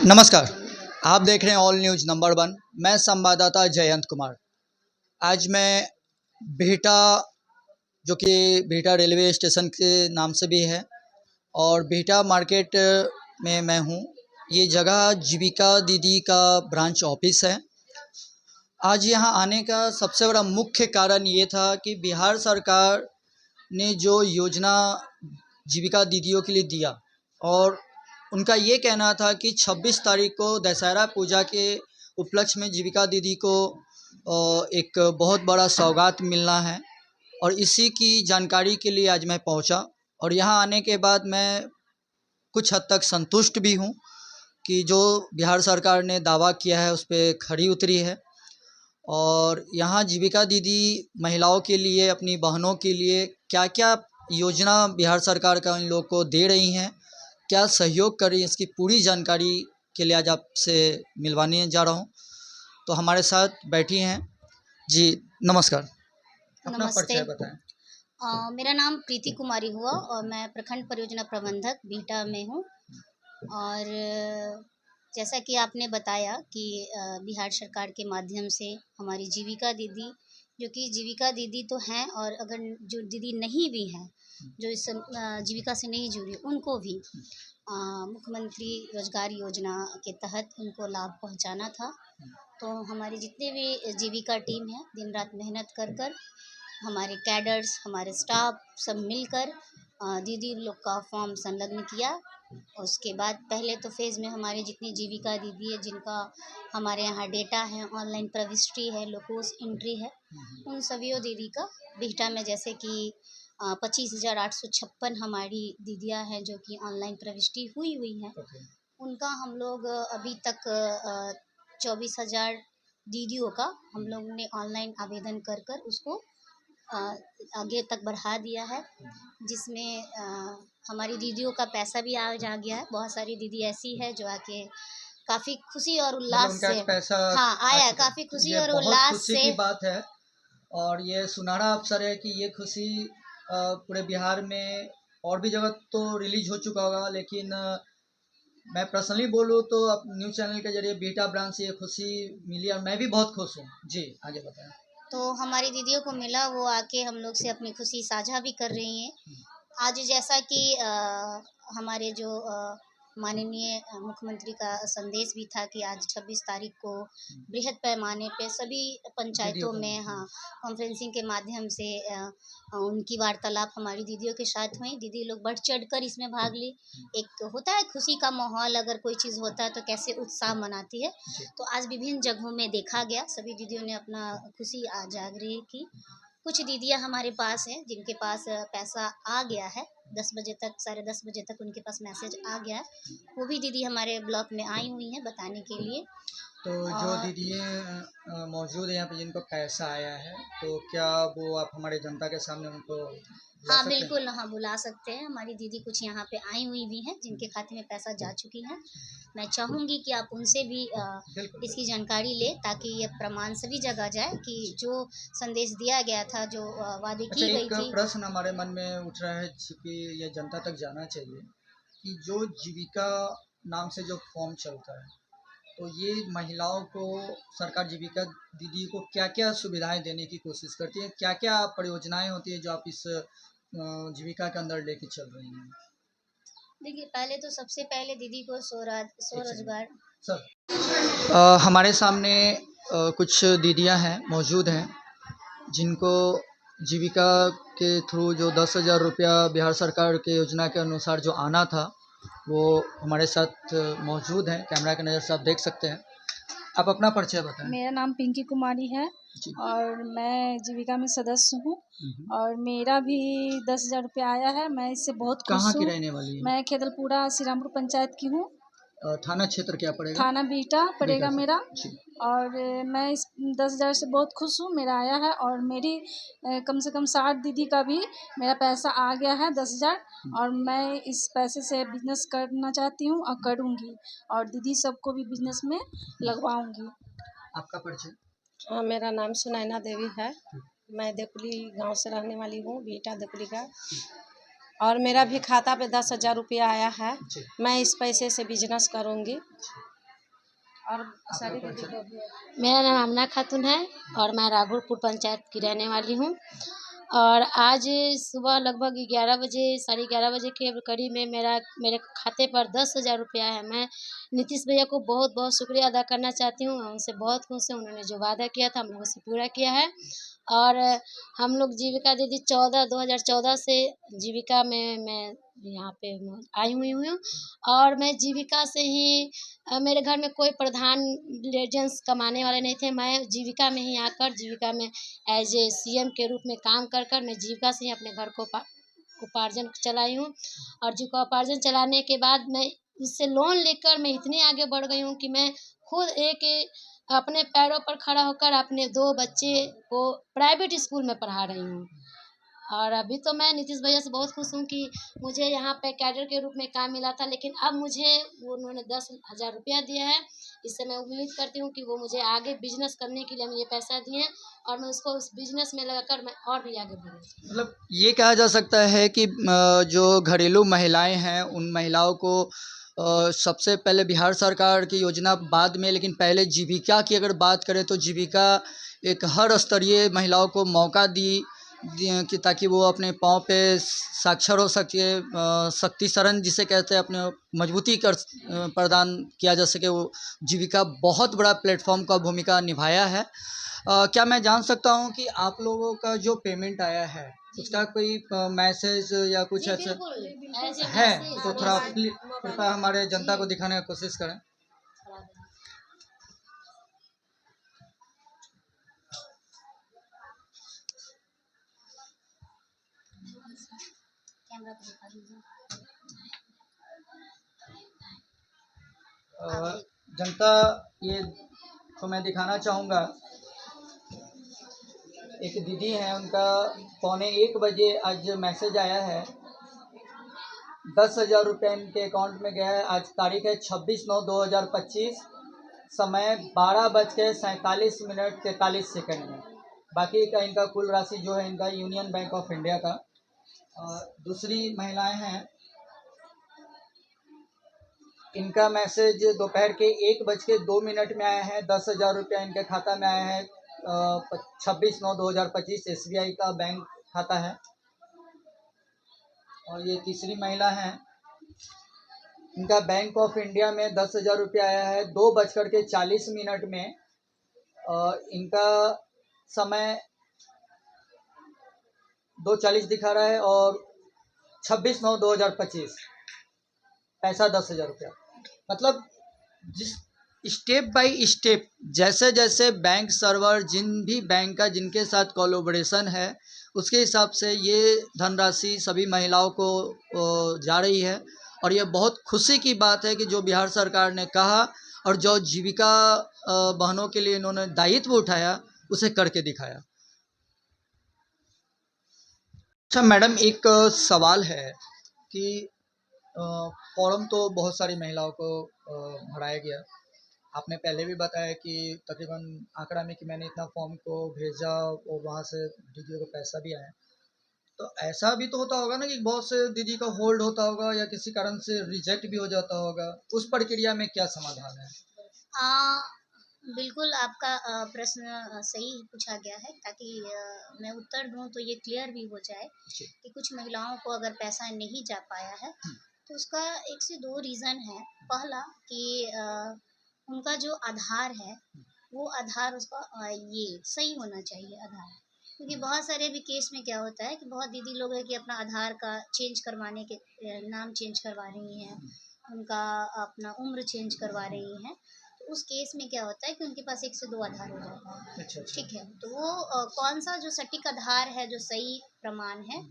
नमस्कार। आप देख रहे हैं ऑल न्यूज़ नंबर 1। मैं संवाददाता जयंत कुमार। आज मैं बिहटा, जो कि बिहटा रेलवे स्टेशन के नाम से भी है, और बिहटा मार्केट में मैं हूँ। ये जगह जीविका दीदी का ब्रांच ऑफिस है। आज यहाँ आने का सबसे बड़ा मुख्य कारण ये था कि बिहार सरकार ने जो योजना जीविका दीदियों के लिए दिया, और उनका ये कहना था कि 26 तारीख को दशहरा पूजा के उपलक्ष्य में जीविका दीदी को एक बहुत बड़ा सौगात मिलना है, और इसी की जानकारी के लिए आज मैं पहुंचा। और यहाँ आने के बाद मैं कुछ हद तक संतुष्ट भी हूँ कि जो बिहार सरकार ने दावा किया है उस पर खरी उतरी है। और यहाँ जीविका दीदी महिलाओं के लिए, अपनी बहनों के लिए क्या क्या योजना बिहार सरकार का इन लोग को दे रही हैं, क्या सहयोग कर रही है, इसकी पूरी जानकारी के लिए आज आपसे मिलवाने जा रहा हूँ। तो हमारे साथ बैठी हैं जी। नमस्कार, अपना नमस्ते। परिचय बताएं। मेरा नाम प्रीति कुमारी हुआ और मैं प्रखंड परियोजना प्रबंधक बिहटा में हूँ। और जैसा कि आपने बताया कि बिहार सरकार के माध्यम से हमारी जीविका दीदी, जो कि जीविका दीदी तो हैं, और अगर जो दीदी नहीं भी हैं, जो इस जीविका से नहीं जुड़ी, उनको भी मुख्यमंत्री रोजगार योजना के तहत उनको लाभ पहुंचाना था। तो हमारी जितने भी जीविका टीम है, दिन रात मेहनत कर कर हमारे कैडर्स, हमारे स्टाफ सब मिलकर दीदी लोग का फॉर्म संलग्न किया। उसके बाद पहले तो फेज़ में हमारे जितनी जीविका दीदी है, जिनका हमारे यहाँ डेटा है, ऑनलाइन प्रविष्टि है, लोकोस एंट्री है, उन सभी दीदी का बिहटा में जैसे कि 25,856 हमारी दीदियाँ हैं जो कि ऑनलाइन प्रविष्टि हुई हैं। उनका हम लोग अभी तक 24,000 दीदियों का हम लोग ने ऑनलाइन आवेदन कर कर उसको आगे तक बढ़ा दिया है, जिसमें हमारी दीदियों का पैसा भी आ जा गया है। बहुत सारी दीदी ऐसी है जो आके काफ़ी खुशी और उल्लास से पैसा हाँ आया है, काफ़ी खुशी और उल्लास खुशी से। की बात है, और ये सुनहरा अवसर है कि ये खुशी पूरे बिहार में और भी जगह तो रिलीज हो चुका होगा, लेकिन मैं पर्सनली बोलूँ तो अब न्यूज़ चैनल के जरिए बिहटा ब्रांच से ये खुशी मिली और मैं भी बहुत खुश हूँ जी। आगे बताएं। तो हमारी दीदियों को मिला, वो आके हम लोग से अपनी खुशी साझा भी कर रही हैं। आज जैसा कि हमारे जो माननीय मुख्यमंत्री का संदेश भी था कि आज 26 तारीख को बृहद पैमाने पे सभी पंचायतों में कॉन्फ्रेंसिंग के माध्यम से उनकी वार्तालाप हमारी दीदियों के साथ हुई। दीदी लोग बढ़ चढ़ कर इसमें भाग ली। एक होता है खुशी का माहौल, अगर कोई चीज़ होता है तो कैसे उत्साह मनाती है। तो आज विभिन्न जगहों में देखा गया, सभी दीदियों ने अपना खुशी जागृत की। कुछ दीदियाँ हमारे पास हैं जिनके पास पैसा आ गया है, 10 बजे तक, 10:30 बजे तक उनके पास मैसेज आ गया है। वो भी दीदी हमारे ब्लॉक में आई हुई हैं बताने के लिए। तो जो दीदी मौजूद है यहाँ पे जिनको पैसा आया है, तो क्या वो आप हमारे जनता के सामने उनको बुला हाँ सकते हैं? बिल्कुल, हाँ बुला सकते हैं। हमारी दीदी कुछ यहाँ पे आई हुई भी हैं जिनके खाते में पैसा जा चुकी है। मैं चाहूँगी कि आप उनसे भी बिल्कुल। इसकी जानकारी लें, ताकि ये प्रमाण सभी जगह जाए कि जो संदेश दिया गया था, जो वादे अच्छा, की गई एक थी। प्रश्न हमारे मन में उठ रहा है कि ये जनता तक जाना चाहिए कि जो जीविका नाम से जो फॉर्म चलता है, तो ये महिलाओं को सरकार जीविका दीदी को क्या-क्या सुविधाएं देने की कोशिश करती है? क्या-क्या परियोजनाएं होती है जो आप इस जीविका के अंदर लेके चल रही हैं? देखिए, पहले तो सबसे पहले दीदी को स्वरोजगार। सर, हमारे सामने कुछ दीदियां हैं, मौजूद हैं, जिनको जीविका के थ्रू जो 10,000 रुपया बिहार सरकार के योजना के अनुसार जो आना था, वो हमारे साथ मौजूद हैं। कैमरा की नज़र से आप देख सकते हैं। आप अपना परिचय बताएं। मेरा नाम पिंकी कुमारी है जी। और मैं जीविका में सदस्य हूँ और मेरा भी 10,000 रुपया आया है। मैं इससे बहुत खुश कहाँ की हूँ। रहने वाली है? मैं खेदलपुरा श्रीरामपुर पंचायत की हूँ। थाना क्षेत्र क्या पड़ेगा? थाना बिहटा पड़ेगा बिहटा से। मेरा। जी। और मैं इस 10,000 से बहुत खुश हूँ, मेरा आया है। और मेरी कम से कम 60 दीदी का भी मेरा पैसा आ गया है, 10,000। और मैं इस पैसे से बिजनेस करना चाहती हूँ और करूँगी, और दीदी सबको भी बिजनेस में लगवाऊँगी। आपका परिचय? हाँ, मेरा नाम सुनैना देवी है। मैं देकुली गांव से रहने वाली हूँ, बिहटा देकुली का। और मेरा भी खाता पे 10,000 रुपया आया है। मैं इस पैसे से बिजनेस करूँगी और सारी आपका दीदी परिचय? को भी। मेरा नाम आमना खातून है और मैं राघोपुर पंचायत की रहने वाली हूँ। और आज सुबह लगभग 11 बजे, साढ़े 11 बजे के करीब में मेरे खाते पर 10,000 रुपया है। मैं नीतीश भैया को बहुत बहुत शुक्रिया अदा करना चाहती हूँ। मैं उनसे बहुत खुश हूँ। उन्होंने जो वादा किया था हम लोगों से पूरा किया है। और हम लोग जीविका दीदी 2014 से जीविका में मैं यहाँ पे आई हुई हूँ। और मैं जीविका से ही मेरे घर में कोई प्रधान जेंट्स कमाने वाले नहीं थे। मैं जीविका में ही आकर जीविका में एज ए सीएम के रूप में काम कर कर मैं जीविका से ही अपने घर को उपार्जन चलाई हूँ। और जीविका उपार्जन चलाने के बाद मैं उससे लोन लेकर मैं इतनी आगे बढ़ गई हूँ कि मैं खुद अपने पैरों पर खड़ा होकर अपने 2 बच्चे को प्राइवेट स्कूल में पढ़ा रही हूँ। और अभी तो मैं नीतीश भैया से बहुत खुश हूँ कि मुझे यहाँ पे कैडर के रूप में काम मिला था, लेकिन अब मुझे उन्होंने 10,000 रुपया दिया है। इससे मैं उम्मीद करती हूँ कि वो मुझे आगे बिजनेस करने के लिए मुझे पैसा दिए और मैं उसको उस बिजनेस में लगाकर मैं और भी आगे बढ़ूँ। मतलब ये कहा जा सकता है कि जो घरेलू महिलाएं हैं उन महिलाओं को सबसे पहले बिहार सरकार की योजना बाद में, लेकिन पहले जीविका की अगर बात करें तो जीविका एक हर स्तरीय महिलाओं को मौका कि ताकि वो अपने पाँव पे साक्षर हो सके, शक्ति शरण जिसे कहते हैं, अपने मजबूती प्रदान किया जा सके। वो जीविका बहुत बड़ा प्लेटफॉर्म का भूमिका निभाया है। क्या मैं जान सकता हूँ कि आप लोगों का जो पेमेंट आया है उसका कोई मैसेज या कुछ जी ऐसा बिल्कुल, एज ए है मैसेज तो थोड़ा कृपया हमारे जनता को जी। दिखाने की कोशिश करें। कैमरा को दिखा दीजिए। अ, आप देख जनता ये तो मैं दिखाना चाहूँगा। एक दीदी है, उनका 12:45 आज मैसेज आया है। 10,000 रुपये इनके अकाउंट में गया है। आज तारीख है 26/9/2025, समय 12:47:43 में। बाकी का इनका कुल राशि जो है इनका यूनियन बैंक ऑफ इंडिया का। दूसरी महिलाएं हैं, इनका मैसेज दोपहर के 1:02 में आया है। 10,000 रुपया इनके खाता में आया है। 26/9/2025 SBI का बैंक खाता है। और ये तीसरी महिला हैं, इनका बैंक ऑफ इंडिया में 10,000 रुपया आया है 2:40 में। इनका समय 2:40 दिखा रहा है और 26/9/2025 पैसा 10,000 रुपया। मतलब जिस स्टेप बाय स्टेप जैसे जैसे बैंक सर्वर जिन भी बैंक का जिनके साथ कोलैबोरेशन है उसके हिसाब से ये धनराशि सभी महिलाओं को जा रही है। और ये बहुत खुशी की बात है कि जो बिहार सरकार ने कहा और जो जीविका बहनों के लिए इन्होंने दायित्व उठाया उसे करके दिखाया। अच्छा मैडम, एक सवाल है कि फॉर्म तो बहुत सारी महिलाओं को भराया गया। आपने पहले भी बताया कि तकरीबन आंकड़ा में कि मैंने इतना फॉर्म को भेजा और वहाँ से दीदी को पैसा भी आया। तो ऐसा भी तो होता होगा ना कि बहुत से दीदी का होल्ड होता होगा या किसी कारण से रिजेक्ट भी हो जाता होगा, उस प्रक्रिया में क्या समाधान है? आ, बिल्कुल आपका प्रश्न सही पूछा गया है ताकि मैं उत्तर दूं तो ये क्लियर भी हो जाए जी। कि कुछ महिलाओं को अगर पैसा नहीं जा पाया है तो उसका 1 से 2 रीज़न है। पहला कि उनका जो आधार है वो आधार उसका ये सही होना चाहिए आधार। क्योंकि बहुत सारे भी केस में क्या होता है कि बहुत दीदी लोग हैं कि अपना आधार का चेंज करवाने के नाम चेंज करवा रही हैं, उनका अपना उम्र चेंज करवा रही हैं। तो उस केस में क्या होता है कि उनके पास 1 से 2 आधार हो जाता है। अच्छा अच्छा। ठीक है, तो वो कौन सा जो सटीक आधार है जो सही प्रमाण है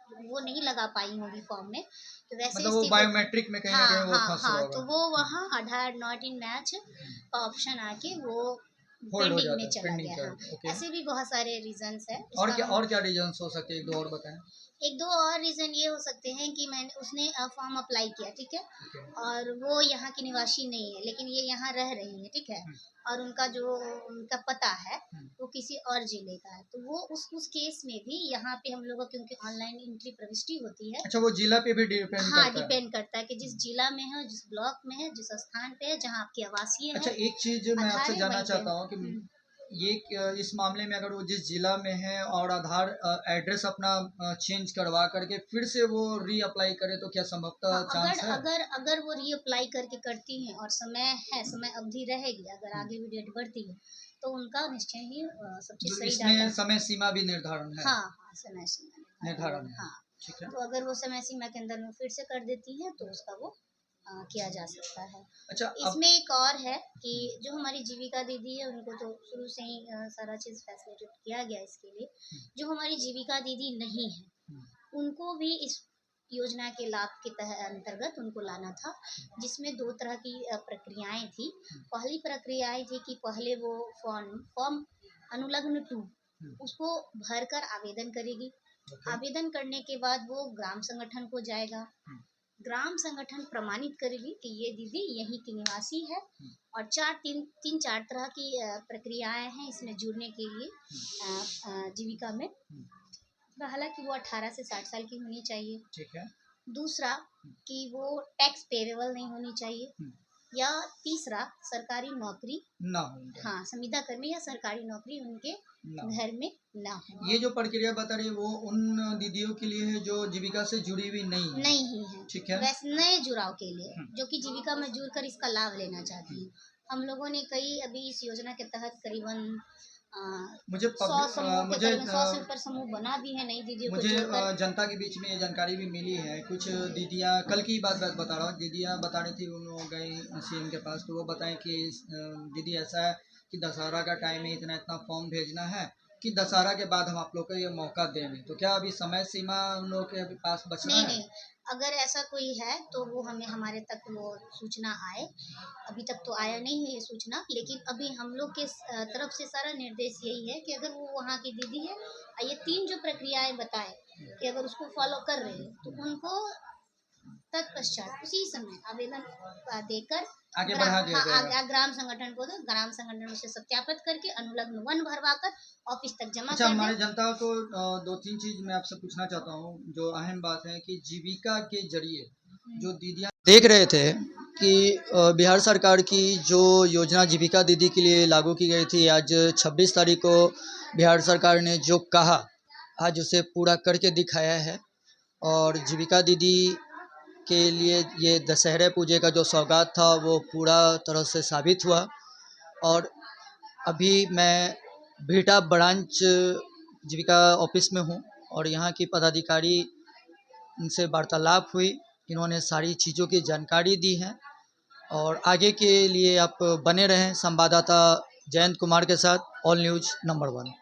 वो नहीं लगा पाई होंगी फॉर्म में। तो वैसे मतलब वो स्थिति बायोमेट्रिक में कहीं ना कहीं वो फंस रहा तो होगा। वो वहाँ आधार नॉट इन मैच का ऑप्शन आके वो होल्ड हो पेंडिंग में जाता है, चला पेंडिंग गया। कर। हाँ, ओके। ऐसे भी बहुत सारे रीजंस है और उसका क्या, हम और क्या रीजंस हो सकते हैं, एक दो और बताएं। 1-2 और रीज़न ये हो सकते हैं कि उसने फॉर्म अप्लाई किया, ठीक है? ओके। और वो यहाँ की निवासी नहीं है, लेकिन ये यहाँ रह रही है, ठीक है? और उनका जो उनका पता है, वो किसी और जिले का है, तो वो उस केस में भी यहाँ पे हम लोगों क्योंकि ऑनलाइन एंट्री प्रविष्टि होती है। अच्छा, वो जिला पे भी डिपेंड हाँ, करता है। डिपेंड करता है कि जिस जिला में है, जिस ब्लॉक में है, जिस स्थान पे है, जहाँ आपकी आवासीय अच्छा, है, एक चीज मैं आधार आपसे है, जानना वहीं पे। चाहता हूँ कि ये इस मामले में अगर वो जिस जिला में है और आधार एड्रेस अपना चेंज करवा करके फिर से वो रीअप्लाई करे तो क्या संभवतः हाँ, चांस है? अगर वो रीअप्लाई करके करती हैं और समय अवधि रहेगी, अगर आगे भी डेट बढ़ती है, तो उनका निश्चय ही सब चीज़ तो सही इसमें डाटा। समय सीमा भी निर्धारण है। हाँ, हाँ, समय सीमा निर्धारण है। हाँ, ठीक है। तो अगर वो समय सीमा के अंदर में फिर से कर देती हैं, तो उसका वो किया जा सकता है। अच्छा, अब इसमें एक और है कि जो हमारी जीविका दीदी है, उनको तो शुरू से ही सारा चीज़ फैसिलिटेट किया गया इसके लिए। जो हमारी जीविका दीदी नहीं है, उनको भी इस योजना के लाभ के अंतर्गत उनको लाना था, जिसमें 2 तरह की प्रक्रियाएँ थी। पहली प्रक्रियाएँ थी कि पहले वो फॉर्म अनुलग्न 2 उसको भरकर आवेदन करेगी। ओके। आवेदन करने के बाद वो ग्राम संगठन को जाएगा। ग्राम संगठन प्रमाणित करेगी कि ये दीदी यहीं की निवासी है, और 4 तरह की प्रक्रियाएँ हैं इसमें जुड़ने के लिए जीविका में। हालाँकि वो 18 से 60 साल की होनी चाहिए। ठीक है। दूसरा कि वो टैक्स पेएबल नहीं होनी चाहिए, या तीसरा सरकारी नौकरी ना हो। हाँ, संविदा कर्मी या सरकारी नौकरी उनके ना हो। घर में ना हो। ये जो प्रक्रिया बता रही है वो उन दीदियों के लिए है जो जीविका से जुड़ी हुई नहीं है। नहीं ही है। ठीक है। वैसे नए जुड़ाव के लिए जो कि जीविका में जुड़कर इसका लाभ लेना चाहती हैं। हम लोगों ने कई अभी इस योजना के तहत करीबन मुझे 100 समूह के मुझे करीबन 100 से ऊपर समूह बना भी है नई दीदियों को मुझे जोड़कर। जनता के बीच में ये जानकारी भी मिली है। कुछ दीदियाँ कल की बात बता रहा हूँ, दीदियाँ बता रही थी उन लोग गई सीएम के पास, तो वो बताएं कि दीदी ऐसा है कि दशहरा का टाइम है, इतना इतना फॉर्म भेजना है कि दशहरा के बाद हम आप लोग को ये मौका देंगे। तो क्या अभी समय सीमा उन लोग के पास बचना नहीं, है? नहीं, अगर ऐसा कोई है तो वो हमारे तक वो सूचना आए। अभी तक तो आया नहीं है ये सूचना, लेकिन अभी हम लोग के तरफ से सारा निर्देश यही है कि अगर वो वहाँ की दीदी है ये 3 जो प्रक्रियाएँ बताए कि अगर उसको फॉलो कर रहे हैं, तो उनको तत्पश्चात उसी समय आवेदन देकर आगे बढ़ा दिया जाएगा। ग्राम संगठन को दो, ग्राम संगठन उसे सत्यापित करके अनुलग्न 1 भरवाकर ऑफिस तक जमा अच्छा, कर हमारे दे। जनता को 2-3 चीज़ मैं आपसे पूछना चाहता हूँ, जो अहम बात है कि जीविका के ज़रिए जो दीदियाँ देख रहे थे कि बिहार सरकार की जो योजना जीविका दीदी के लिए लागू की गई थी, आज 26 तारीख को बिहार सरकार ने जो कहा, आज उसे पूरा करके दिखाया है। और जीविका दीदी के लिए ये दशहरे पूजे का जो सौगात था वो पूरा तरह से साबित हुआ। और अभी मैं बिहटा ब्रांच जीविका ऑफिस में हूँ और यहाँ की पदाधिकारी उनसे वार्तालाप हुई, इन्होंने सारी चीज़ों की जानकारी दी है। और आगे के लिए आप बने रहें संवाददाता जयंत कुमार के साथ, ऑल न्यूज़ नंबर 1।